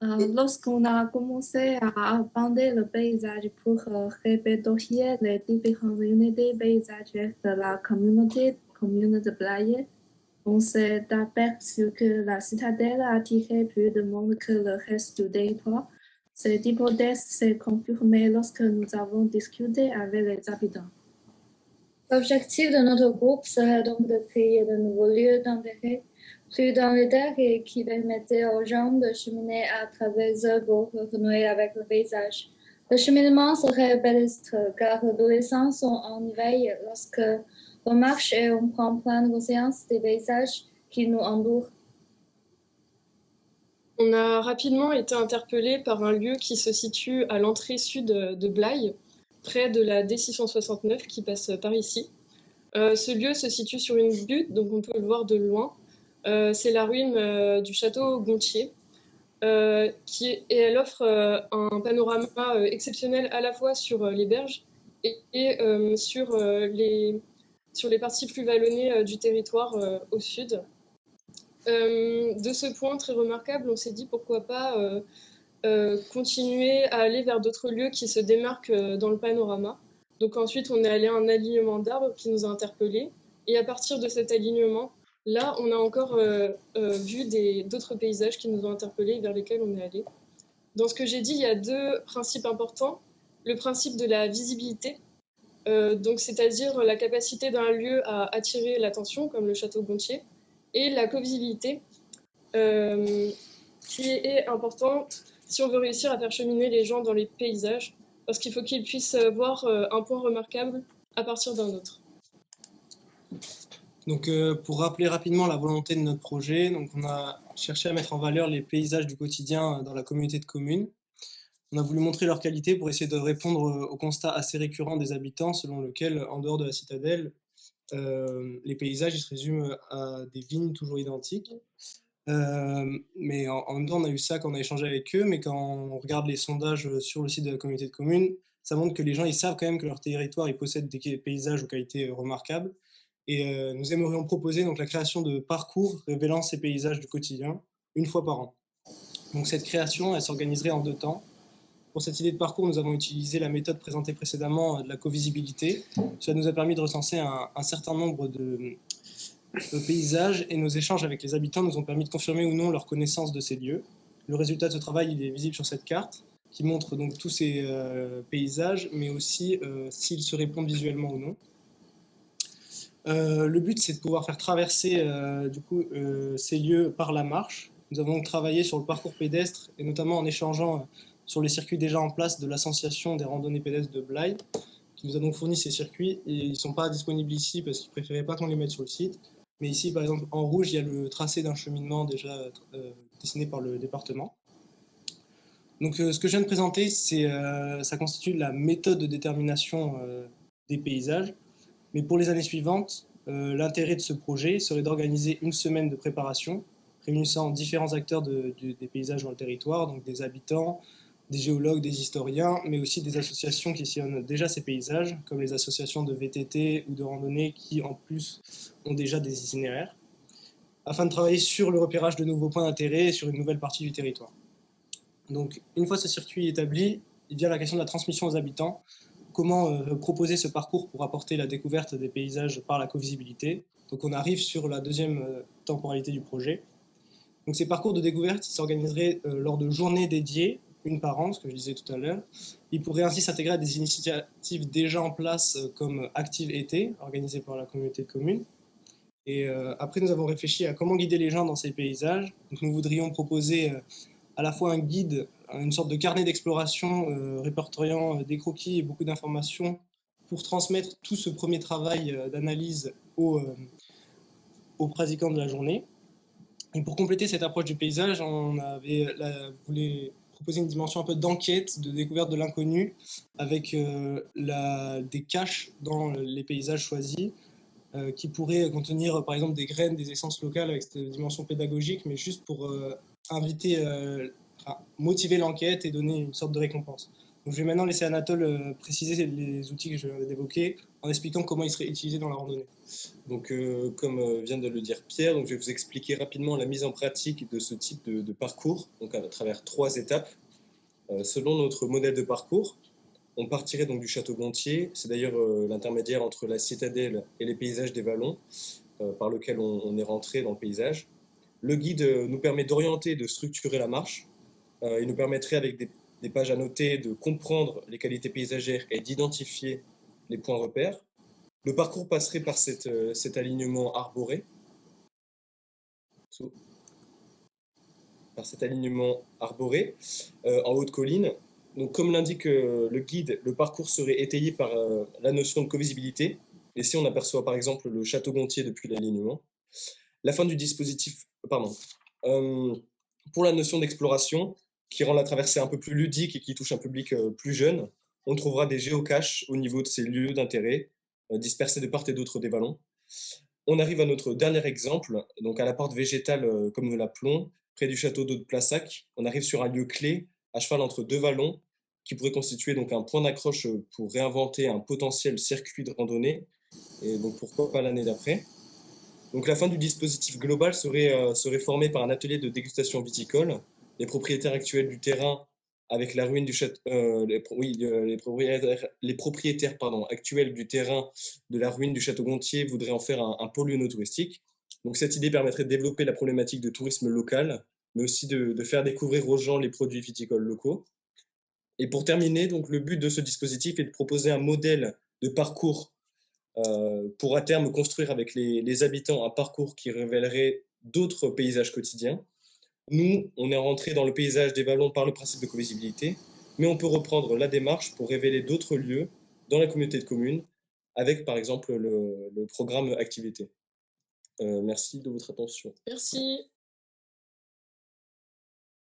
Lorsqu'on a commencé à aborder le paysage pour répertorier les différentes unités paysagères de la communauté commune de Blaye, on s'est aperçu que la citadelle attirait plus de monde que le reste du territoire. Cette hypothèse s'est confirmée lorsque nous avons discuté avec les habitants. L'objectif de notre groupe serait donc de créer de nouveaux lieux d'intérêt plus dans les terres et qui permettaient aux gens de cheminer à travers eux pour renouer avec le paysage. Le cheminement serait pédestre car adolescents sont en éveil lorsque on marche et on prend plein conscience des paysages qui nous entourent. On a rapidement été interpellé par un lieu qui se situe à l'entrée sud de Blaye, près de la D669 qui passe par ici. Ce lieu se situe sur une butte, donc on peut le voir de loin. C'est la ruine du château Gontier, et elle offre un panorama exceptionnel à la fois sur les berges et sur les parties plus vallonnées du territoire au sud. De ce point très remarquable, on s'est dit pourquoi pas continuer à aller vers d'autres lieux qui se démarquent dans le panorama. Donc ensuite, on est allé à un alignement d'arbres qui nous a interpellés. Et à partir de cet alignement, là, on a encore vu d'autres paysages qui nous ont interpellés et vers lesquels on est allé. Dans ce que j'ai dit, il y a deux principes importants. Le principe de la visibilité, donc c'est-à-dire la capacité d'un lieu à attirer l'attention, comme le château Gontier, et la covisibilité, qui est importante si on veut réussir à faire cheminer les gens dans les paysages, parce qu'il faut qu'ils puissent voir un point remarquable à partir d'un autre. Donc, pour rappeler rapidement la volonté de notre projet, donc on a cherché à mettre en valeur les paysages du quotidien dans la communauté de communes. On a voulu montrer leur qualité pour essayer de répondre au constat assez récurrent des habitants, selon lequel, en dehors de la citadelle, les paysages ils se résument à des vignes toujours identiques. Mais en même temps, on a eu ça quand on a échangé avec eux, mais quand on regarde les sondages sur le site de la communauté de communes, ça montre que les gens ils savent quand même que leur territoire il possède des paysages aux qualités remarquables. Et nous aimerions proposer donc la création de parcours révélant ces paysages du quotidien une fois par an. Donc cette création, elle s'organiserait en deux temps. Pour cette idée de parcours, nous avons utilisé la méthode présentée précédemment de la covisibilité. Cela nous a permis de recenser un certain nombre de paysages et nos échanges avec les habitants nous ont permis de confirmer ou non leur connaissance de ces lieux. Le résultat de ce travail il est visible sur cette carte qui montre donc tous ces paysages, mais aussi s'ils se répondent visuellement ou non. Le but, c'est de pouvoir faire traverser ces lieux par la marche. Nous avons donc travaillé sur le parcours pédestre et notamment en échangeant sur les circuits déjà en place de l'association des randonnées pédestres de Blaye, qui nous a donc fourni ces circuits et ils ne sont pas disponibles ici parce qu'ils ne préféraient pas qu'on les mette sur le site. Mais ici, par exemple, en rouge, il y a le tracé d'un cheminement déjà dessiné par le département. Donc, ce que je viens de présenter, ça constitue la méthode de détermination des paysages. Mais pour les années suivantes, l'intérêt de ce projet serait d'organiser une semaine de préparation, réunissant différents acteurs des paysages dans le territoire, donc des habitants, des géologues, des historiens, mais aussi des associations qui sillonnent déjà ces paysages, comme les associations de VTT ou de randonnée qui, en plus, ont déjà des itinéraires, afin de travailler sur le repérage de nouveaux points d'intérêt et sur une nouvelle partie du territoire. Donc, une fois ce circuit établi, il vient la question de la transmission aux habitants. Comment proposer ce parcours pour apporter la découverte des paysages par la covisibilité. Donc, on arrive sur la deuxième temporalité du projet. Donc, ces parcours de découverte s'organiseraient lors de journées dédiées, une par an, ce que je disais tout à l'heure. Ils pourraient ainsi s'intégrer à des initiatives déjà en place comme Active été, organisée par la communauté de communes. Et après, nous avons réfléchi à comment guider les gens dans ces paysages. Donc, nous voudrions proposer à la fois un guide, une sorte de carnet d'exploration répertoriant des croquis et beaucoup d'informations pour transmettre tout ce premier travail d'analyse aux pratiquants de la journée. Et pour compléter cette approche du paysage, on voulait proposer une dimension un peu d'enquête, de découverte de l'inconnu, avec des caches dans les paysages choisis, qui pourraient contenir par exemple des graines, des essences locales avec cette dimension pédagogique, mais juste pour motiver l'enquête et donner une sorte de récompense. Donc, je vais maintenant laisser Anatole préciser les outils que je viens d'évoquer en expliquant comment ils seraient utilisés dans la randonnée. Donc, comme vient de le dire Pierre, donc je vais vous expliquer rapidement la mise en pratique de ce type de parcours, donc à travers 3 étapes. Selon notre modèle de parcours, on partirait donc du château Gontier, c'est d'ailleurs l'intermédiaire entre la citadelle et les paysages des vallons, par lequel on est rentré dans le paysage. Le guide nous permet d'orienter et de structurer la marche. Il nous permettrait, avec des pages annotées, de comprendre les qualités paysagères et d'identifier les points repères. Le parcours passerait par cet alignement arboré. En haute colline. Donc, comme l'indique le guide, le parcours serait étayé par la notion de covisibilité. Et si on aperçoit par exemple le château Gontier depuis l'alignement, la fin du dispositif, pardon, pour la notion d'exploration, qui rend la traversée un peu plus ludique et qui touche un public plus jeune, on trouvera des géocaches au niveau de ces lieux d'intérêt, dispersés de part et d'autre des vallons. On arrive à notre dernier exemple, donc à la porte végétale, comme nous l'appelons, près du château d'eau de Plassac. On arrive sur un lieu clé, à cheval entre 2 vallons, qui pourrait constituer donc un point d'accroche pour réinventer un potentiel circuit de randonnée, et donc pourquoi pas l'année d'après. Donc la fin du dispositif global serait formée par un atelier de dégustation viticole. Les propriétaires actuels du terrain, avec la ruine du château, les propriétaires actuels du terrain de la ruine du château Gontier voudraient en faire un pôle touristique. Donc cette idée permettrait de développer la problématique de tourisme local, mais aussi de faire découvrir aux gens les produits viticoles locaux. Et pour terminer, donc le but de ce dispositif est de proposer un modèle de parcours pour à terme construire avec les habitants un parcours qui révélerait d'autres paysages quotidiens. Nous, on est rentré dans le paysage des vallons par le principe de covisibilité, mais on peut reprendre la démarche pour révéler d'autres lieux dans la communauté de communes, avec par exemple le programme Activité. Merci de votre attention. Merci.